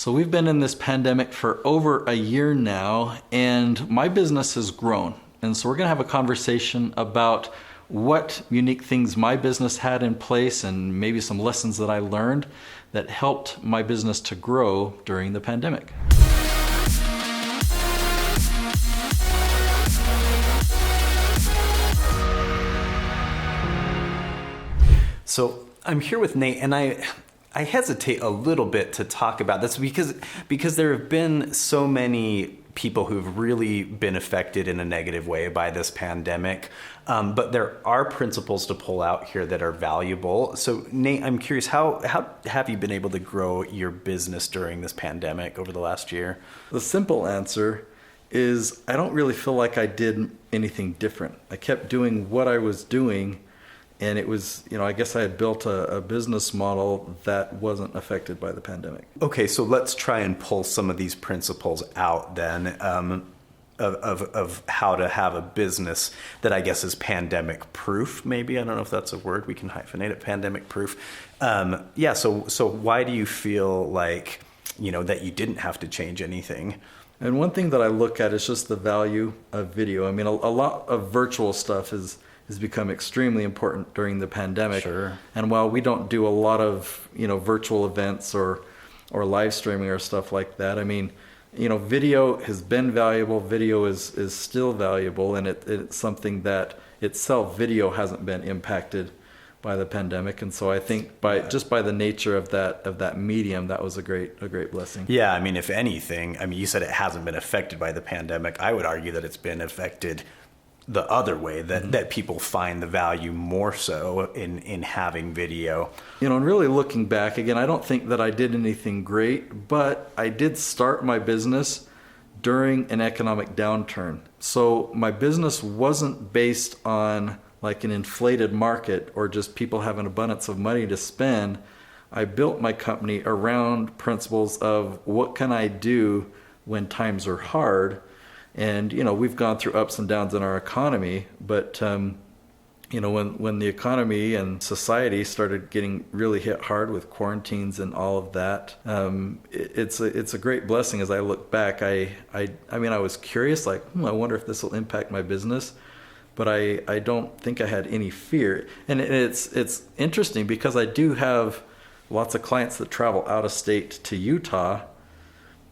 So we've been in this pandemic for over a year now, and my business has grown. And so we're going to have a conversation about what unique things my business had in place and maybe some lessons that I learned that helped my business to grow during the pandemic. So I'm here with Nate, and I hesitate a little bit to talk about this because there have been so many people who've really been affected in a negative way by this pandemic. But there are principles to pull out here that are valuable. So Nate, I'm curious, how have you been able to grow your business during this pandemic over the last year? The simple answer is I don't really feel like I did anything different. I kept doing what I was doing. And it was, I guess I had built a business model that wasn't affected by the pandemic. Okay, so let's try and pull some of these principles out then of how to have a business that I guess is pandemic proof, maybe. I don't know if that's a word. We can hyphenate it, pandemic proof. So why do you feel like, that you didn't have to change anything? And one thing that I look at is just the value of video. I mean, a lot of virtual stuff has become extremely important during the pandemic. Sure. And while we don't do a lot of, virtual events or live streaming or stuff like that, I mean, video has been valuable. Video is still valuable, and it's something that itself, video hasn't been impacted by the pandemic. And so I think by the nature of that medium, that was a great blessing. Yeah, I mean, if anything, you said it hasn't been affected by the pandemic. I would argue that it's been affected the other way, that people find the value more so in having video. And really looking back, again, I don't think that I did anything great, but I did start my business during an economic downturn. So my business wasn't based on like an inflated market or just people having abundance of money to spend. I built my company around principles of what can I do when times are hard. And, we've gone through ups and downs in our economy, but, when the economy and society started getting really hit hard with quarantines and all of that, it's a great blessing. As I look back, I was curious, like, I wonder if this will impact my business, but I don't think I had any fear. And it's interesting because I do have lots of clients that travel out of state to Utah,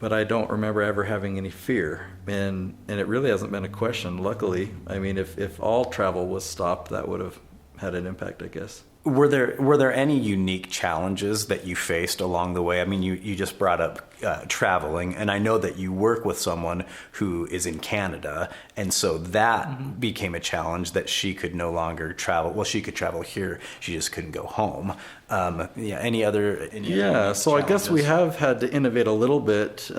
but I don't remember ever having any fear. And it really hasn't been a question, luckily. I mean, if all travel was stopped, that would have had an impact, I guess. Were there any unique challenges that you faced along the way? I mean, you just brought up traveling, and I know that you work with someone who is in Canada, and so that became a challenge that she could no longer travel. Well, she could travel here, she just couldn't go home. Any other challenges? I guess we have had to innovate a little bit.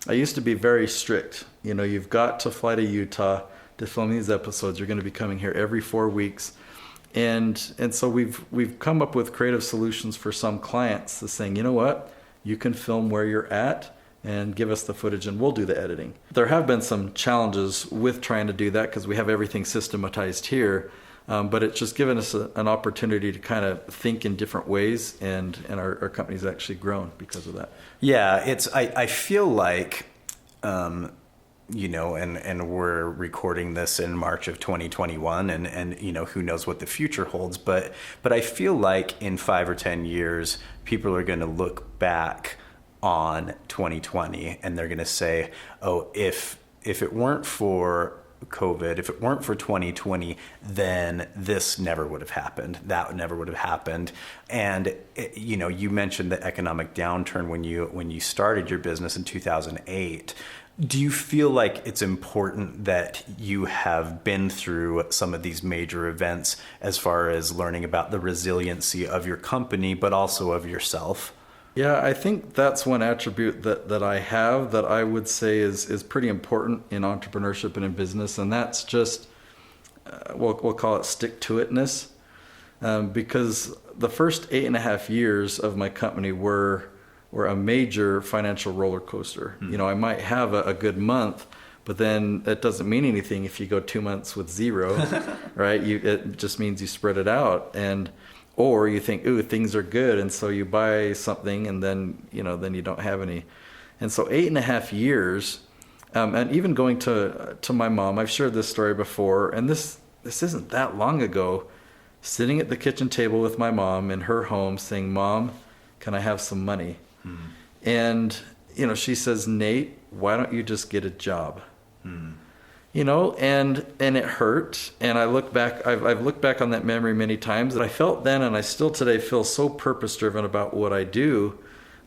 I used to be very strict. You've got to fly to Utah to film these episodes. You're going to be coming here every 4 weeks. And so we've come up with creative solutions for some clients to saying, you know what, you can film where you're at and give us the footage and we'll do the editing. There have been some challenges with trying to do that because we have everything systematized here, but it's just given us an opportunity to kind of think in different ways, and our company's actually grown because of that. Yeah, I feel like and we're recording this in March of 2021, and who knows what the future holds, but I feel like in 5 or 10 years, people are going to look back on 2020 and they're going to say, oh, if it weren't for COVID, if it weren't for 2020, then this never would have happened. That never would have happened. And you mentioned the economic downturn when you started your business in 2008. Do you feel like it's important that you have been through some of these major events as far as learning about the resiliency of your company, but also of yourself? Yeah, I think that's one attribute that I have that I would say is pretty important in entrepreneurship and in business, and that's just, we'll call it stick-to-itness, because the first 8.5 years of my company were a major financial roller coaster. I might have a good month, but then that doesn't mean anything if you go 2 months with zero, right? It just means you spread it out. And Or you think, ooh, things are good, and so you buy something, and then you don't have any. And so 8.5 years, and even going to my mom, I've shared this story before, and this isn't that long ago, sitting at the kitchen table with my mom in her home saying, Mom, can I have some money? Mm. And, she says, Nate, why don't you just get a job? Mm. And it hurt. And I look back, I've looked back on that memory many times. I felt then, and I still today feel so purpose driven about what I do,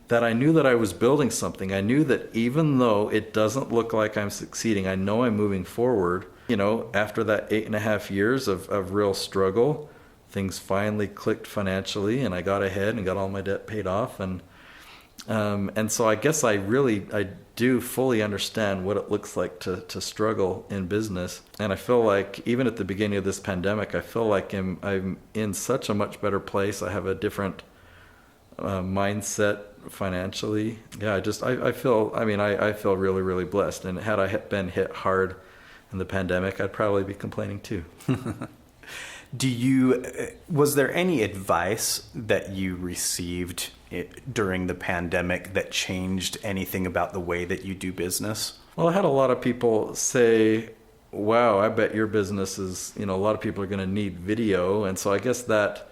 that I knew that I was building something. I knew that even though it doesn't look like I'm succeeding, I know I'm moving forward. After that 8.5 years of real struggle, things finally clicked financially, and I got ahead and got all my debt paid off. And so I guess I do fully understand what it looks like to struggle in business. And I feel like even at the beginning of this pandemic, I feel like I'm in such a much better place. I have a different mindset financially. Yeah, I feel really, really blessed. And had I been hit hard in the pandemic, I'd probably be complaining too. Was there any advice that you received during the pandemic that changed anything about the way that you do business? Well, I had a lot of people say, wow, I bet your business is, a lot of people are going to need video. And so I guess that,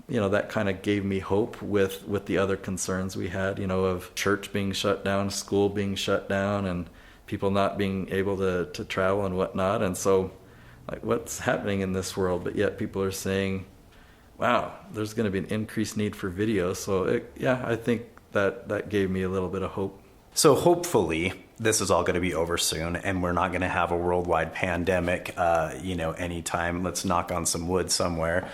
that kind of gave me hope with the other concerns we had, of church being shut down, school being shut down, and people not being able to travel and whatnot. And so, like, what's happening in this world? But yet people are saying, wow, there's going to be an increased need for video. So I think that gave me a little bit of hope. So hopefully this is all going to be over soon, and we're not going to have a worldwide pandemic, anytime. Let's knock on some wood somewhere.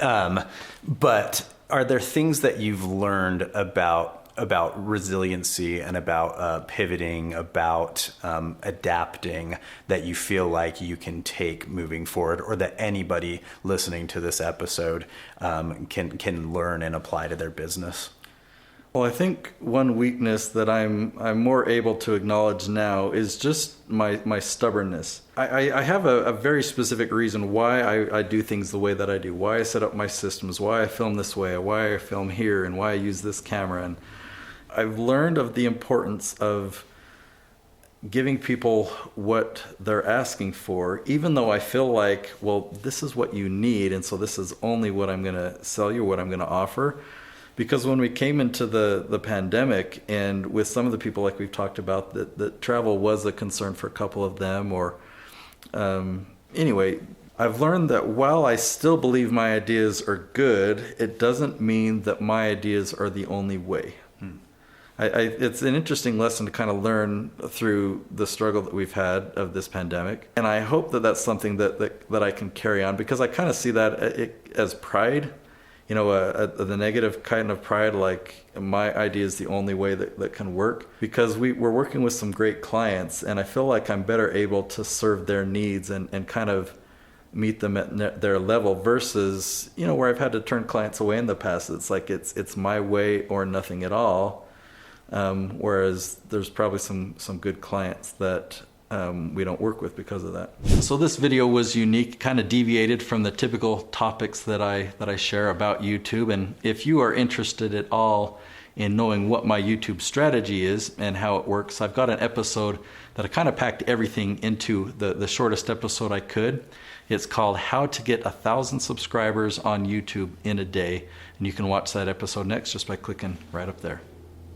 But are there things that you've learned about resiliency and about pivoting, about adapting, that you feel like you can take moving forward, or that anybody listening to this episode can learn and apply to their business? Well, I think one weakness that I'm more able to acknowledge now is just my stubbornness. I have a very specific reason why I do things the way that I do, why I set up my systems, why I film this way, why I film here, and why I use this camera. And I've learned of the importance of giving people what they're asking for, even though I feel like, well, this is what you need, and so this is only what I'm going to sell you, what I'm going to offer. Because when we came into the pandemic, and with some of the people, like we've talked about, that travel was a concern for a couple of them, or anyway, I've learned that while I still believe my ideas are good, it doesn't mean that my ideas are the only way. It's an interesting lesson to kind of learn through the struggle that we've had of this pandemic. And I hope that that's something that I can carry on, because I kind of see that as pride, the negative kind of pride, like my idea is the only way that can work, because we're working with some great clients, and I feel like I'm better able to serve their needs and kind of meet them at their level, versus, where I've had to turn clients away in the past. It's like it's my way or nothing at all. Whereas there's probably some good clients that we don't work with because of that. So this video was unique, kind of deviated from the typical topics that I share about YouTube. And if you are interested at all in knowing what my YouTube strategy is and how it works, I've got an episode that I kind of packed everything into the shortest episode I could. It's called How to Get 1,000 Subscribers on YouTube in a Day. And you can watch that episode next just by clicking right up there.